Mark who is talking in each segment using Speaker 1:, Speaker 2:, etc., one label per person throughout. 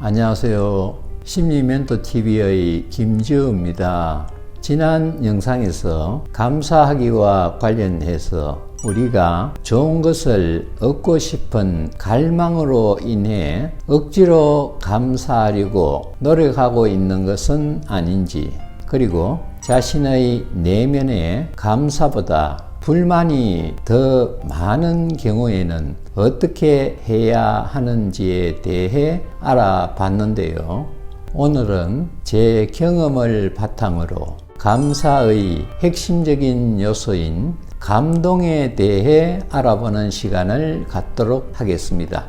Speaker 1: 안녕하세요. 심리멘토TV의 김지우입니다. 지난 영상에서 감사하기와 관련해서 우리가 좋은 것을 얻고 싶은 갈망으로 인해 억지로 감사하려고 노력하고 있는 것은 아닌지, 그리고 자신의 내면에 감사보다 불만이 더 많은 경우에는 어떻게 해야 하는지에 대해 알아봤는데요. 오늘은 제 경험을 바탕으로 감사의 핵심적인 요소인 감동에 대해 알아보는 시간을 갖도록 하겠습니다.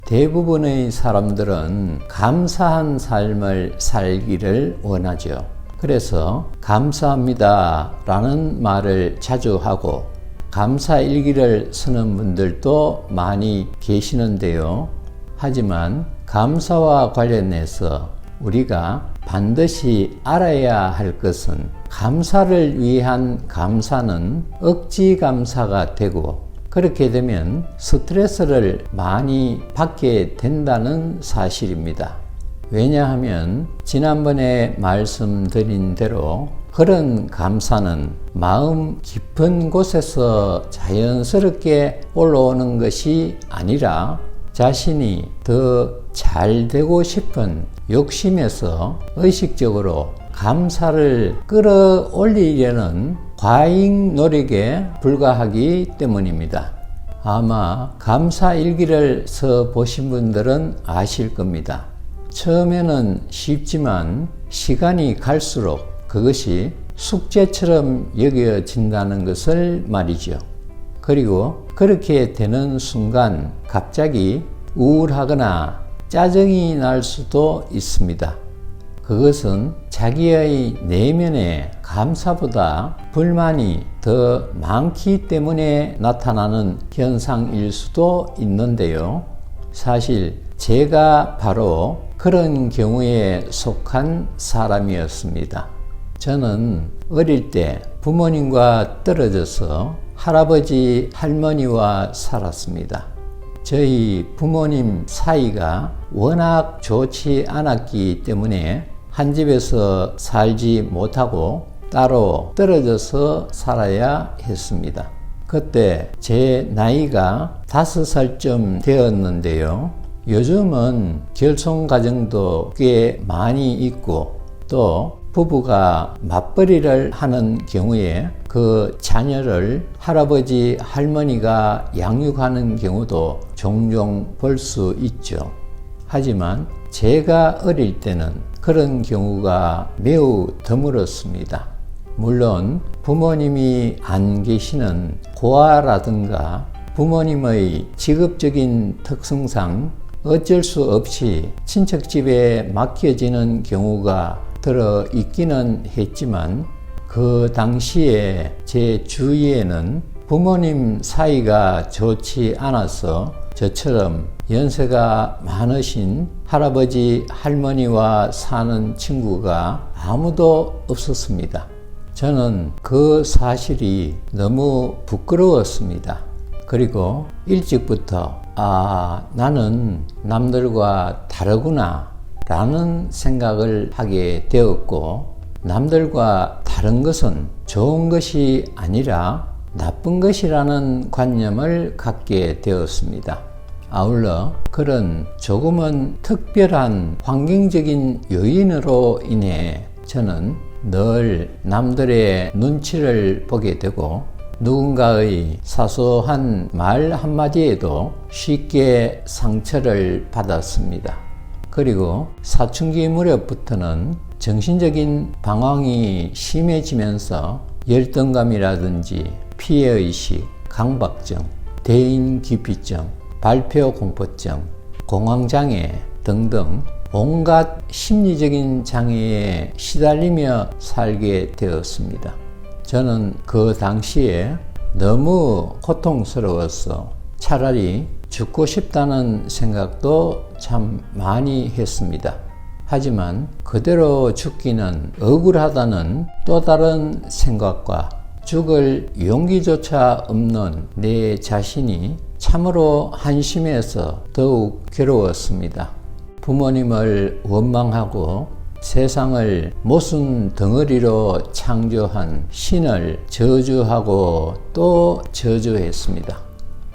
Speaker 1: 대부분의 사람들은 감사한 삶을 살기를 원하죠. 그래서 감사합니다 라는 말을 자주 하고 감사일기를 쓰는 분들도 많이 계시는데요. 하지만 감사와 관련해서 우리가 반드시 알아야 할 것은 감사를 위한 감사는 억지 감사가 되고, 그렇게 되면 스트레스를 많이 받게 된다는 사실입니다. 왜냐하면 지난번에 말씀드린 대로 그런 감사는 마음 깊은 곳에서 자연스럽게 올라오는 것이 아니라 자신이 더 잘 되고 싶은 욕심에서 의식적으로 감사를 끌어올리려는 과잉 노력에 불과하기 때문입니다. 아마 감사일기를 써 보신 분들은 아실 겁니다. 처음에는 쉽지만 시간이 갈수록 그것이 숙제처럼 여겨진다는 것을 말이죠. 그리고 그렇게 되는 순간 갑자기 우울하거나 짜증이 날 수도 있습니다. 그것은 자기의 내면에 감사보다 불만이 더 많기 때문에 나타나는 현상일 수도 있는데요. 사실 제가 바로 그런 경우에 속한 사람이었습니다. 저는 어릴 때 부모님과 떨어져서 할아버지, 할머니와 살았습니다. 저희 부모님 사이가 워낙 좋지 않았기 때문에 한 집에서 살지 못하고 따로 떨어져서 살아야 했습니다. 그때 제 나이가 5살쯤 되었는데요. 요즘은 결손가정도 꽤 많이 있고, 또 부부가 맞벌이를 하는 경우에 그 자녀를 할아버지, 할머니가 양육하는 경우도 종종 볼 수 있죠. 하지만 제가 어릴 때는 그런 경우가 매우 드물었습니다. 물론 부모님이 안 계시는 고아라든가 부모님의 직업적인 특성상 어쩔 수 없이 친척집에 맡겨지는 경우가 들어 있기는 했지만, 그 당시에 제 주위에는 부모님 사이가 좋지 않아서 저처럼 연세가 많으신 할아버지, 할머니와 사는 친구가 아무도 없었습니다. 저는 그 사실이 너무 부끄러웠습니다. 그리고 일찍부터 나는 남들과 다르구나 라는 생각을 하게 되었고, 남들과 다른 것은 좋은 것이 아니라 나쁜 것이라는 관념을 갖게 되었습니다. 아울러 그런 조금은 특별한 환경적인 요인으로 인해 저는 늘 남들의 눈치를 보게 되고, 누군가의 사소한 말 한마디에도 쉽게 상처를 받았습니다. 그리고 사춘기 무렵부터는 정신적인 방황이 심해지면서 열등감이라든지 피해의식, 강박증, 대인기피증, 발표공포증, 공황장애 등등 온갖 심리적인 장애에 시달리며 살게 되었습니다. 저는 그 당시에 너무 고통스러워서 차라리 죽고 싶다는 생각도 참 많이 했습니다. 하지만 그대로 죽기는 억울하다는 또 다른 생각과 죽을 용기조차 없는 내 자신이 참으로 한심해서 더욱 괴로웠습니다. 부모님을 원망하고 세상을 모순 덩어리로 창조한 신을 저주하고 또 저주했습니다.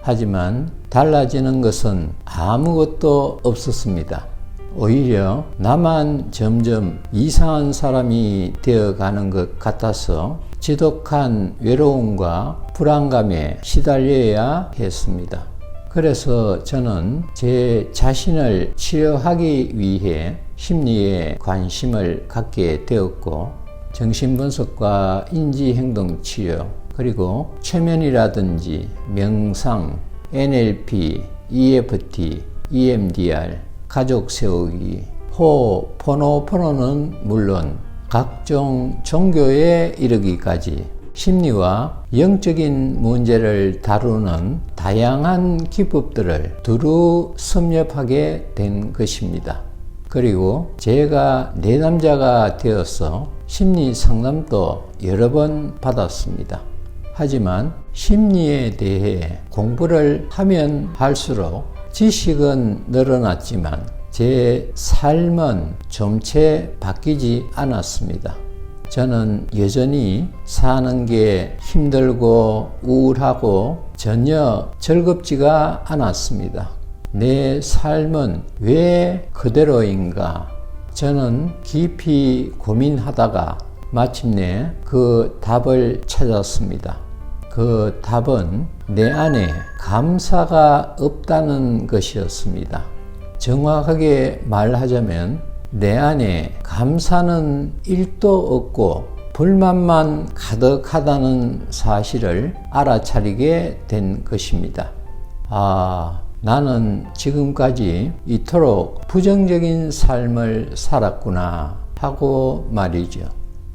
Speaker 1: 하지만 달라지는 것은 아무것도 없었습니다. 오히려 나만 점점 이상한 사람이 되어가는 것 같아서 지독한 외로움과 불안감에 시달려야 했습니다. 그래서 저는 제 자신을 치료하기 위해 심리에 관심을 갖게 되었고, 정신분석과 인지행동치료, 그리고 최면이라든지 명상, NLP, EFT, EMDR, 가족 세우기, 호포노포노는 물론 각종 종교에 이르기까지 심리와 영적인 문제를 다루는 다양한 기법들을 두루 섭렵하게 된 것입니다. 그리고 제가 내담자가 되어서 심리 상담도 여러 번 받았습니다. 하지만 심리에 대해 공부를 하면 할수록 지식은 늘어났지만 제 삶은 좀채 바뀌지 않았습니다. 저는 여전히 사는 게 힘들고 우울하고 전혀 즐겁지가 않았습니다. 내 삶은 왜 그대로인가? 저는 깊이 고민하다가 마침내 그 답을 찾았습니다. 그 답은 내 안에 감사가 없다는 것이었습니다. 정확하게 말하자면 내 안에 감사는 1도 없고 불만만 가득하다는 사실을 알아차리게 된 것입니다. 나는 지금까지 이토록 부정적인 삶을 살았구나 하고 말이죠.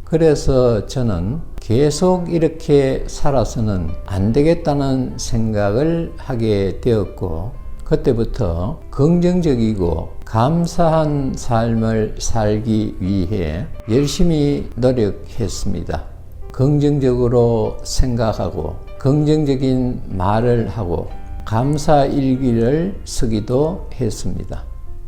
Speaker 1: 그래서 저는 계속 이렇게 살아서는 안 되겠다는 생각을 하게 되었고, 그때부터 긍정적이고 감사한 삶을 살기 위해 열심히 노력했습니다. 긍정적으로 생각하고 긍정적인 말을 하고 감사일기를 쓰기도 했습니다.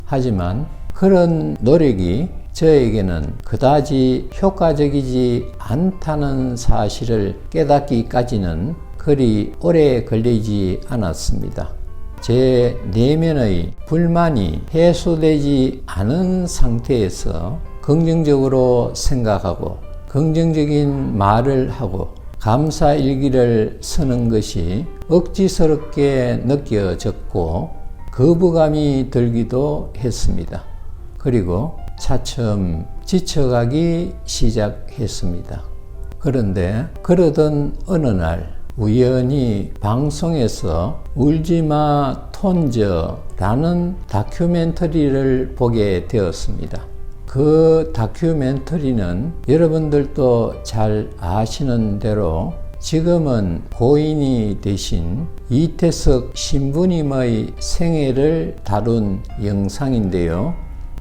Speaker 1: 하지만 그런 노력이 저에게는 그다지 효과적이지 않다는 사실을 깨닫기까지는 그리 오래 걸리지 않았습니다. 제 내면의 불만이 해소되지 않은 상태에서 긍정적으로 생각하고 긍정적인 말을 하고 감사일기를 쓰는 것이 억지스럽게 느껴졌고 거부감이 들기도 했습니다. 그리고 차츰 지쳐가기 시작했습니다. 그런데 그러던 어느 날 우연히 방송에서 울지마 톤저라는 다큐멘터리를 보게 되었습니다. 그 다큐멘터리는 여러분들도 잘 아시는 대로 지금은 고인이 되신 이태석 신부님의 생애를 다룬 영상인데요.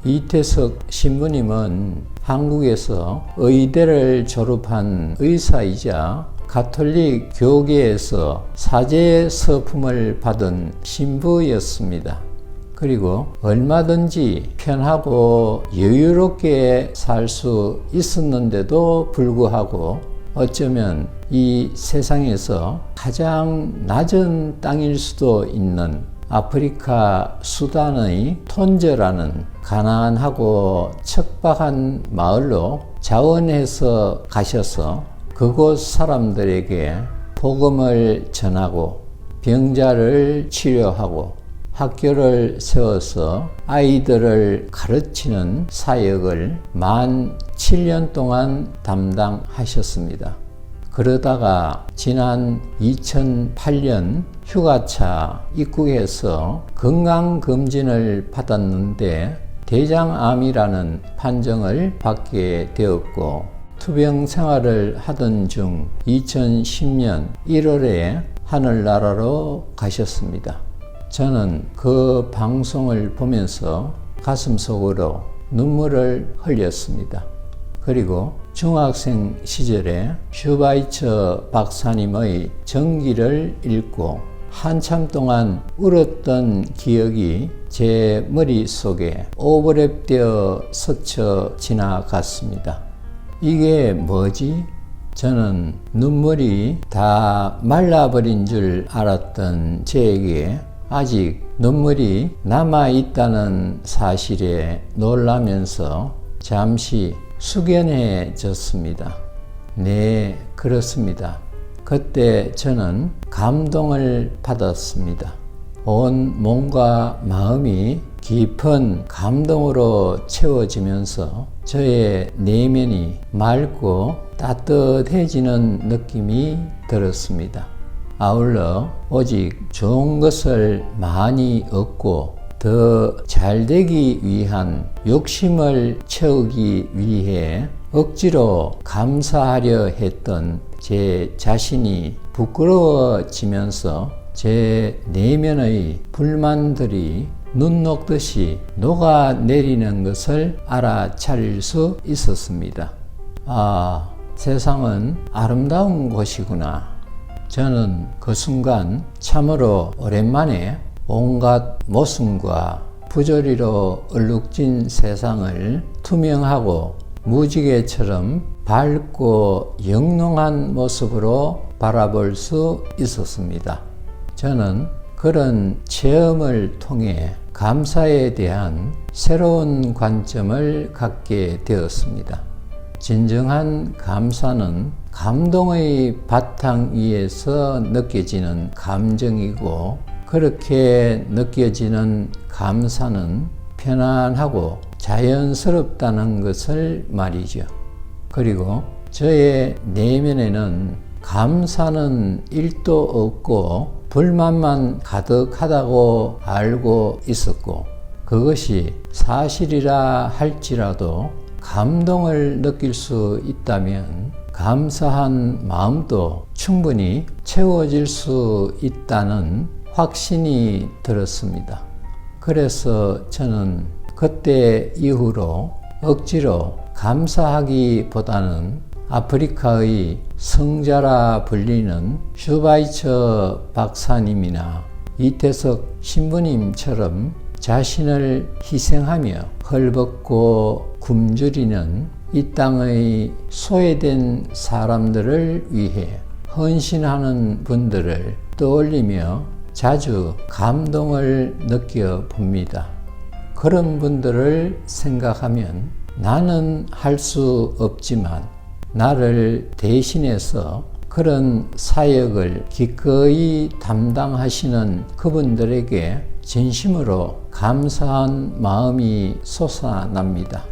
Speaker 1: 이태석 신부님은 한국에서 의대를 졸업한 의사이자 가톨릭 교계에서 사제 서품을 받은 신부였습니다. 그리고 얼마든지 편하고 여유롭게 살 수 있었는데도 불구하고 어쩌면 이 세상에서 가장 낮은 땅일 수도 있는 아프리카 수단의 톤저라는 가난하고 척박한 마을로 자원해서 가셔서 그곳 사람들에게 복음을 전하고 병자를 치료하고 학교를 세워서 아이들을 가르치는 사역을 만 7년 동안 담당하셨습니다. 그러다가 지난 2008년 휴가차 입국해서 건강검진을 받았는데 대장암이라는 판정을 받게 되었고, 투병 생활을 하던 중 2010년 1월에 하늘나라로 가셨습니다. 저는 그 방송을 보면서 가슴속으로 눈물을 흘렸습니다. 그리고 중학생 시절에 슈바이처 박사님의 전기를 읽고 한참 동안 울었던 기억이 제 머릿속에 오버랩되어 스쳐 지나갔습니다. 이게 뭐지? 저는 눈물이 다 말라버린 줄 알았던 저에게 아직 눈물이 남아있다는 사실에 놀라면서 잠시 숙연해졌습니다. 네, 그렇습니다. 그때 저는 감동을 받았습니다. 온 몸과 마음이 깊은 감동으로 채워지면서 저의 내면이 맑고 따뜻해지는 느낌이 들었습니다. 아울러 오직 좋은 것을 많이 얻고 더 잘되기 위한 욕심을 채우기 위해 억지로 감사하려 했던 제 자신이 부끄러워지면서 제 내면의 불만들이 눈 녹듯이 녹아내리는 것을 알아차릴 수 있었습니다. 아, 세상은 아름다운 곳이구나. 저는 그 순간 참으로 오랜만에 온갖 모순과 부조리로 얼룩진 세상을 투명하고 무지개처럼 밝고 영롱한 모습으로 바라볼 수 있었습니다. 저는 그런 체험을 통해 감사에 대한 새로운 관점을 갖게 되었습니다. 진정한 감사는 감동의 바탕 위에서 느껴지는 감정이고, 그렇게 느껴지는 감사는 편안하고 자연스럽다는 것을 말이죠. 그리고 저의 내면에는 감사는 1도 없고 불만만 가득하다고 알고 있었고, 그것이 사실이라 할지라도 감동을 느낄 수 있다면 감사한 마음도 충분히 채워질 수 있다는 확신이 들었습니다. 그래서 저는 그때 이후로 억지로 감사하기보다는 아프리카의 성자라 불리는 슈바이처 박사님이나 이태석 신부님처럼 자신을 희생하며 헐벗고 굶주리는 이 땅의 소외된 사람들을 위해 헌신하는 분들을 떠올리며 자주 감동을 느껴봅니다. 그런 분들을 생각하면 나는 할 수 없지만 나를 대신해서 그런 사역을 기꺼이 담당하시는 그분들에게 진심으로 감사한 마음이 솟아납니다.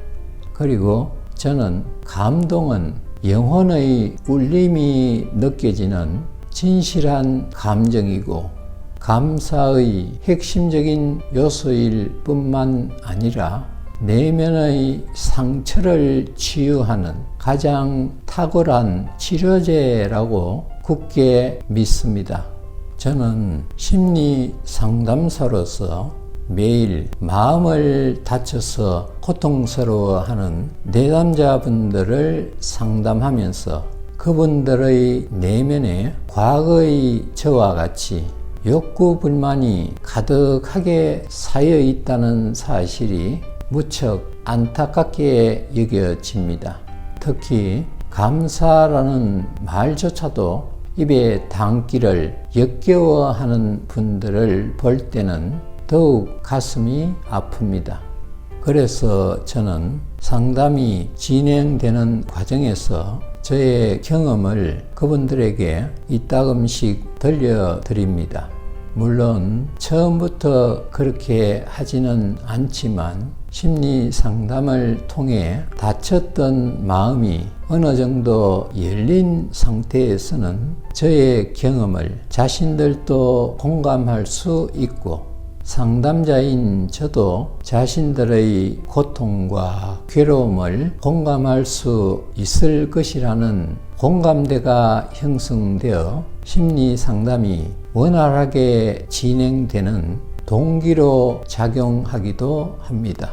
Speaker 1: 그리고 저는 감동은 영혼의 울림이 느껴지는 진실한 감정이고 감사의 핵심적인 요소일 뿐만 아니라 내면의 상처를 치유하는 가장 탁월한 치료제라고 굳게 믿습니다. 저는 심리 상담사로서 매일 마음을 다쳐서 고통스러워하는 내담자분들을 상담하면서 그분들의 내면에 과거의 저와 같이 욕구 불만이 가득하게 쌓여 있다는 사실이 무척 안타깝게 여겨집니다. 특히 감사라는 말조차도 입에 담기를 역겨워하는 분들을 볼 때는 더욱 가슴이 아픕니다. 그래서 저는 상담이 진행되는 과정에서 저의 경험을 그분들에게 이따금씩 들려드립니다. 물론 처음부터 그렇게 하지는 않지만 심리 상담을 통해 다쳤던 마음이 어느 정도 열린 상태에서는 저의 경험을 자신들도 공감할 수 있고 상담자인 저도 자신들의 고통과 괴로움을 공감할 수 있을 것이라는 공감대가 형성되어 심리 상담이 원활하게 진행되는 동기로 작용하기도 합니다.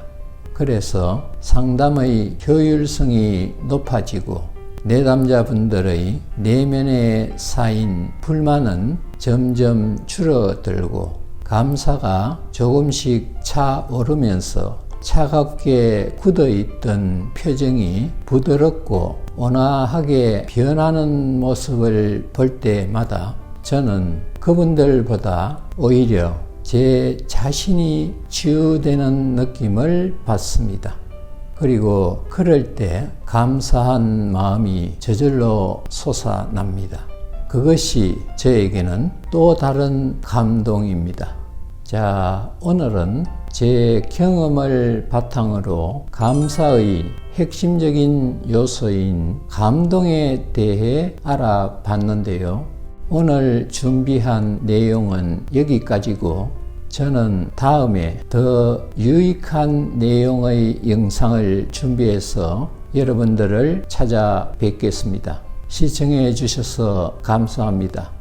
Speaker 1: 그래서 상담의 효율성이 높아지고 내담자분들의 내면에 쌓인 불만은 점점 줄어들고 감사가 조금씩 차오르면서 차갑게 굳어있던 표정이 부드럽고 온화하게 변하는 모습을 볼 때마다 저는 그분들보다 오히려 제 자신이 치유되는 느낌을 받습니다. 그리고 그럴 때 감사한 마음이 저절로 솟아납니다. 그것이 저에게는 또 다른 감동입니다. 자, 오늘은 제 경험을 바탕으로 감사의 핵심적인 요소인 감동에 대해 알아봤는데요. 오늘 준비한 내용은 여기까지고 저는 다음에 더 유익한 내용의 영상을 준비해서 여러분들을 찾아뵙겠습니다. 시청해 주셔서 감사합니다.